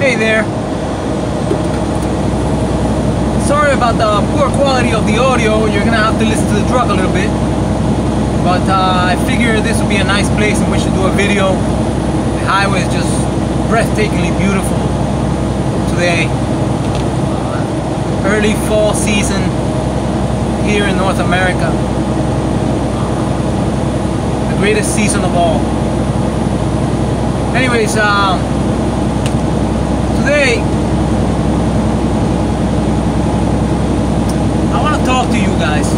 Hey there. Sorry about the poor quality of the audio. You're gonna have to listen to the truck a little bit. But I figured this would be a nice place in which to do a video. The highway is just breathtakingly beautiful today. Early fall season here in North America. The greatest season of all. Anyways, today I want to talk to you guys,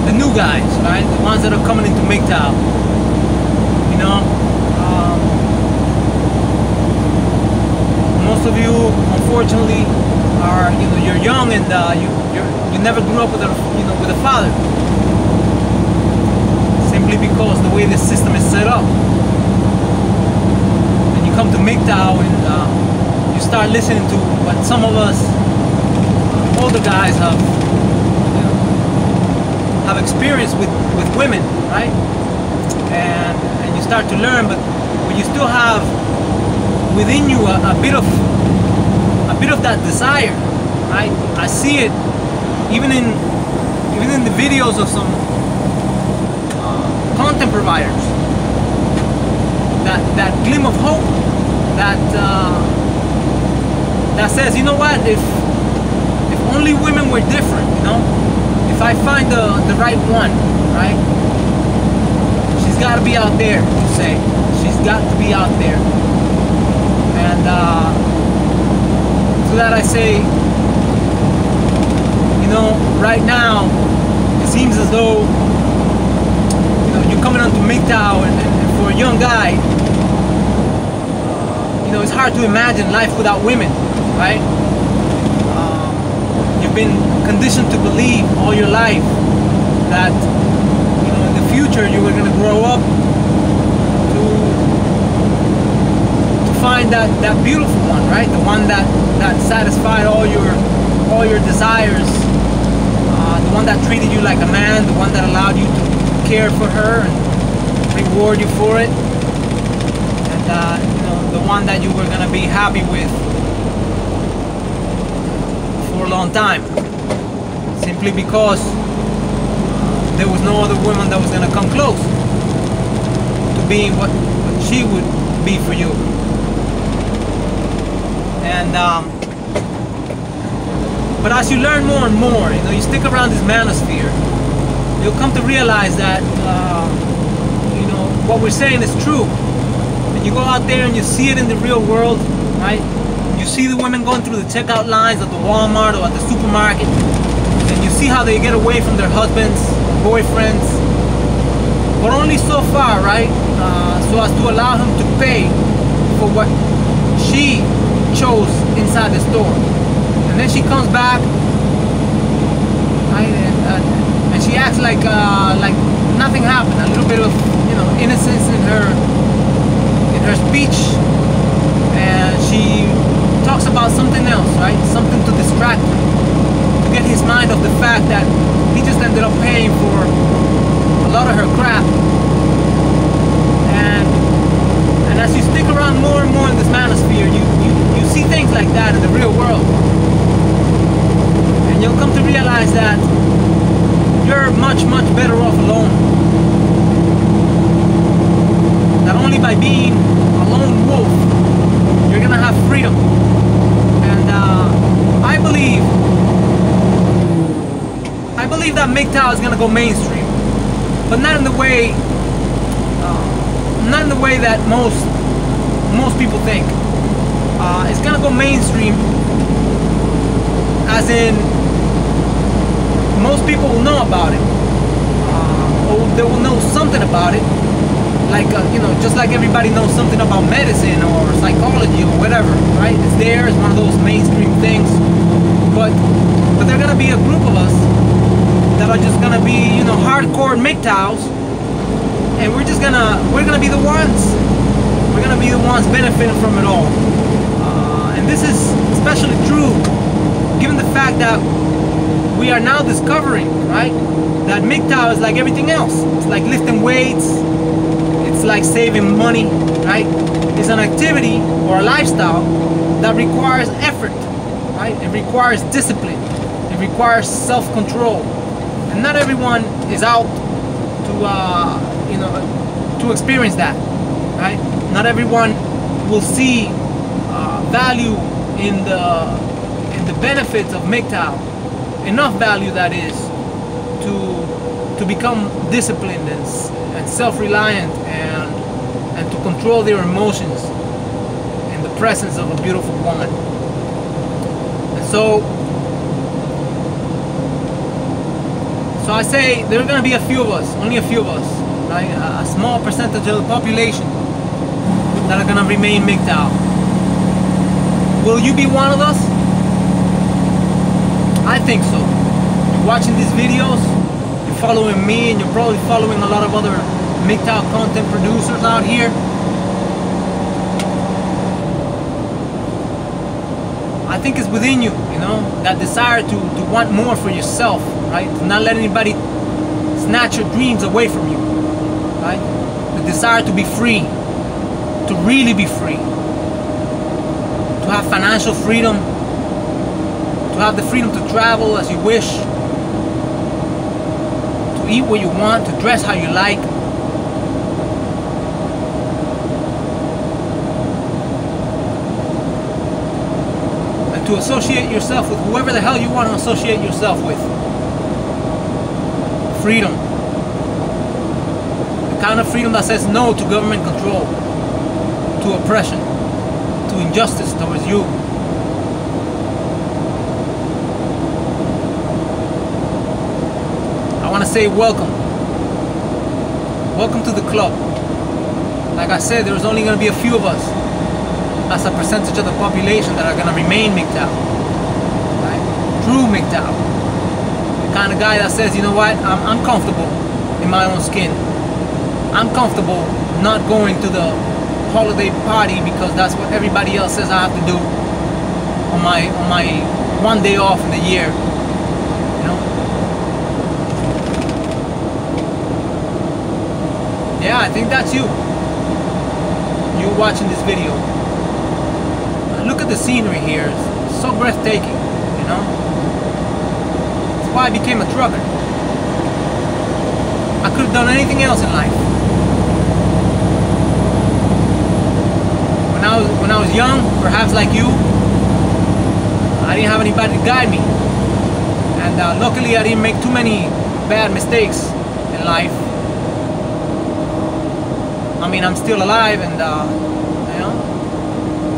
the new guys, right? The ones that are coming into MGTOW. You know, most of you, unfortunately, are you're young and you never grew up with a father. Simply because the way the system is set up. And you come to MGTOW and you start listening to what some of us older guys have experienced with women, right? And you start to learn, but you still have within you a bit of that desire, right? I see it even in the videos of some content providers, that gleam of hope that says, you know what, if only women were different, you know, if I find the right one, right, she's got to be out there, you say, she's got to be out there. And to that I say, you know, right now it seems as though you're coming onto MGTOW, and for a young guy, it's hard to imagine life without women, right? You've been conditioned to believe all your life that, in the future you were going to grow up to find that beautiful one, right? The one that satisfied all your desires, the one that treated you like a man, the one that allowed you to care for her and reward you for it, and the one that you were gonna be happy with for a long time, simply because there was no other woman that was gonna come close to being what she would be for you. And but as you learn more and more, you stick around this manosphere, you'll come to realize that what we're saying is true. And you go out there and you see it in the real world, right? You see the women going through the checkout lines at the Walmart or at the supermarket, and you see how they get away from their husbands, boyfriends, but only so far, right? So as to allow him to pay for what she chose inside the store. And then she comes back, right? And she acts like nothing happened. A little bit of innocence in her speech, and she talks about something else, right? Something to distract him, to get his mind off the fact that he just ended up paying for a lot of her crap. And as you stick around more and more in this manosphere, you see things like that in the real world, and you'll come to realize that you're much better off alone. Not only by being a lone wolf, you're gonna have freedom. And I believe that MGTOW is gonna go mainstream, but not in the way that most people think. It's gonna go mainstream, as in most people will know about it, or they will know something about it. Like, just like everybody knows something about medicine or psychology or whatever, right? It's there, it's one of those mainstream things. But there are gonna be a group of us that are just gonna be, hardcore MGTOWs, and we're gonna be the ones. We're gonna be the ones benefiting from it all. And this is especially true given the fact that we are now discovering, right, that MGTOW is like everything else. It's like lifting weights. It's like saving money, right? It's an activity or a lifestyle that requires effort, right? It requires discipline. It requires self-control. And not everyone is out to, you know, to experience that, right? Not everyone will see value in the benefits of MGTOW. Enough value, that is, to become disciplined and self-reliant and to control their emotions in the presence of a beautiful woman. And so I say there are going to be a few of us, only a few of us, right? A small percentage of the population that are going to remain MGTOW. Will you be one of us? I think so. You're watching these videos, you're following me, and you're probably following a lot of other MGTOW content producers out here. I think it's within you, you know, that desire to want more for yourself, right? To not let anybody snatch your dreams away from you, right? The desire to be free, to really be free, to have financial freedom, to have the freedom to travel as you wish, to eat what you want, to dress how you like. And to associate yourself with whoever the hell you want to associate yourself with. Freedom. The kind of freedom that says no to government control, to oppression, to injustice towards you. I want to say welcome. Welcome to the club. Like I said, there's only going to be a few of us as a percentage of the population that are going to remain MGTOW. Right? True MGTOW. The kind of guy that says, you know what, I'm comfortable in my own skin. I'm comfortable not going to the holiday party because that's what everybody else says I have to do on my one day off in the year. You know? Yeah, I think that's you. You watching this video. Look at the scenery here. It's so breathtaking, you know? That's why I became a trucker. I could have done anything else in life. When I was young, perhaps like you, I didn't have anybody to guide me. And luckily I didn't make too many bad mistakes in life. I mean, I'm still alive and, you know,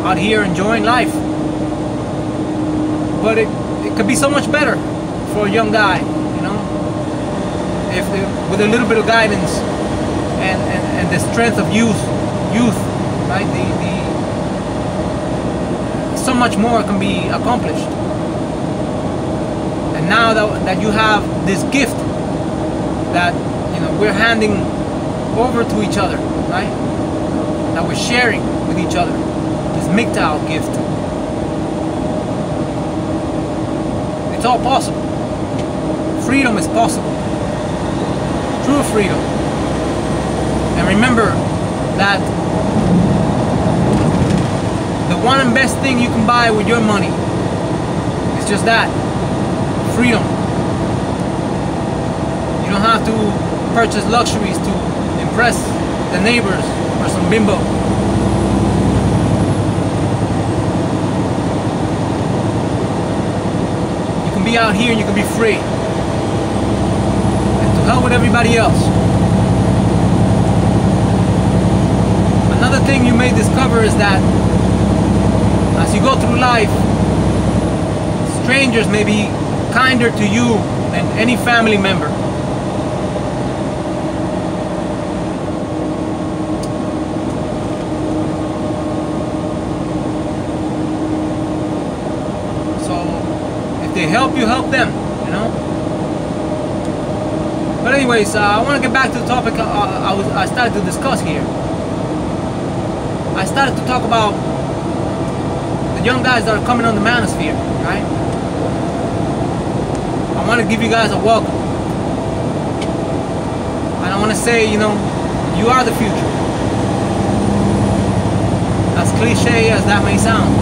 out here enjoying life. But it could be so much better for a young guy, you know, if with a little bit of guidance and the strength of youth, right? So much more can be accomplished. And now that you have this gift that, you know, we're handing over to each other, right? That we're sharing with each other, this MGTOW gift. It's all possible. Freedom is possible. True freedom. And remember that the one and best thing you can buy with your money is just that, freedom. You don't have to purchase luxuries to impress the neighbors or some bimbo. You can be out here and you can be free. And to hell with everybody else. Another thing you may discover is that as you go through life, strangers may be kinder to you than any family member. So if they help you, help them, you know. But anyways, I want to get back to the topic I started to discuss here. I started to talk about the young guys that are coming on the manosphere, right? I want to give you guys a welcome. And I want to say, you know, you are the future. cliche as that may sound.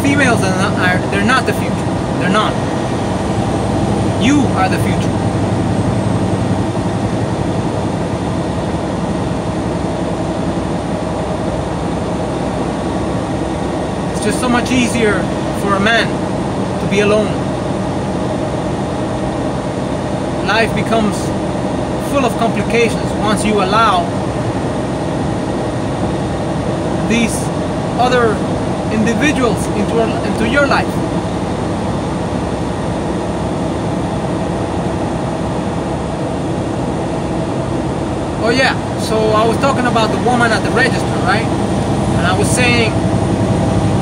Females they're not the future. They're not. You are the future. It's just so much easier for a man to be alone. Life becomes full of complications once you allow these other individuals into your life. Oh yeah, so I was talking about the woman at the register, right? And I was saying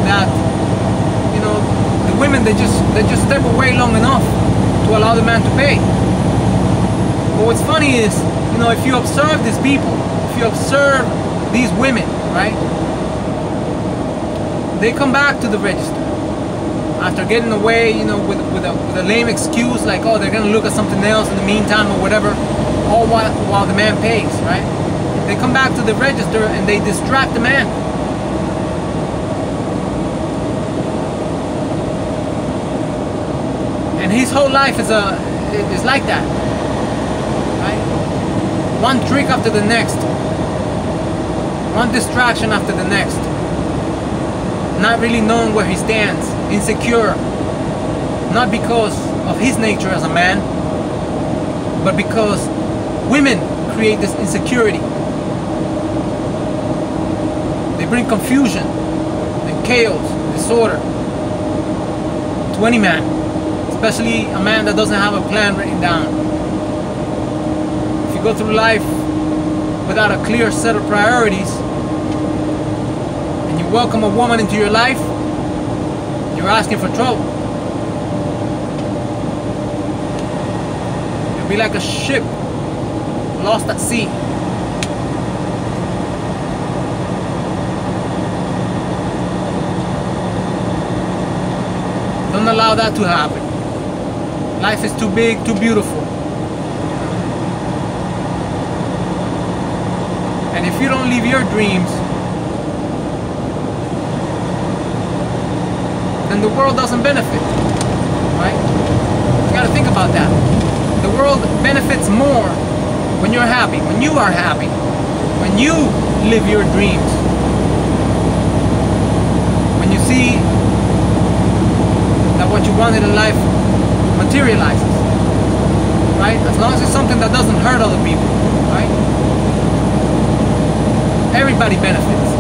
that, you know, the women, they just step away long enough to allow the man to pay. But what's funny is, you know, if you observe these people, if you observe these women, right? They come back to the register after getting away, you know, with a lame excuse like, oh, they're gonna look at something else in the meantime or whatever, all while the man pays, right? They come back to the register and they distract the man. And his whole life is like that, right? One trick after the next, one distraction after the next. Not really knowing where he stands, insecure, not because of his nature as a man, but because women create this insecurity. They bring confusion and chaos, disorder to any man, especially a man that doesn't have a plan written down. If you go through life without a clear set of priorities, and you welcome a woman into your life, you're asking for trouble. You'll be like a ship lost at sea. Don't allow that to happen. Life is too big, too beautiful. And if you don't live your dreams, then the world doesn't benefit, right? You gotta think about that. The world benefits more when you're happy, when you are happy, when you live your dreams, when you see that what you wanted in life materializes, right? As long as it's something that doesn't hurt other people, right? Everybody benefits.